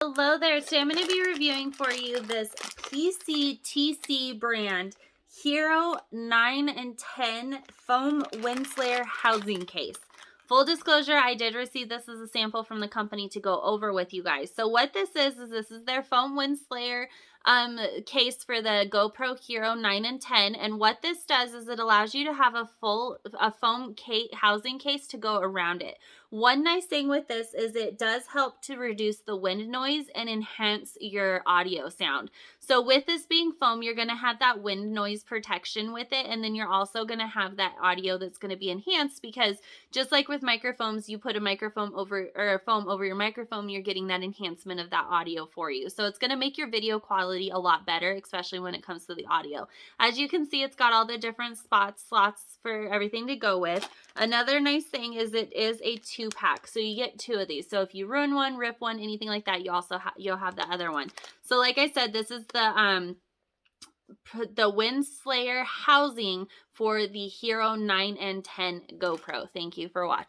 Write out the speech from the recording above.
Hello there. Today I'm going to be reviewing for you this PCTC brand Hero 9 and 10 foam windslayer housing case. Full disclosure, I did receive this as a sample from the company to go over with you guys. So what this is this is their foam windslayer case for the GoPro Hero 9 and 10. And what this does is it allows you to have a foam housing case to go around it. One nice thing with this is it does help to reduce the wind noise and enhance your audio sound. So with this being foam, you're going to have that wind noise protection with it, and then you're also going to have that audio that's going to be enhanced, because just like with microphones, you put a microphone over or a foam over your microphone, you're getting that enhancement of that audio for you. So it's going to make your video quality a lot better, especially when it comes to the audio. As you can see, it's got all the different slots for everything to go with. Another nice thing is it is a 2-pack, so you get 2 of these. So if you ruin one, rip one, anything like that, you'll have the other one. So like I said, this is the windslayer housing for the Hero 9 and 10 GoPro. Thank you for watching.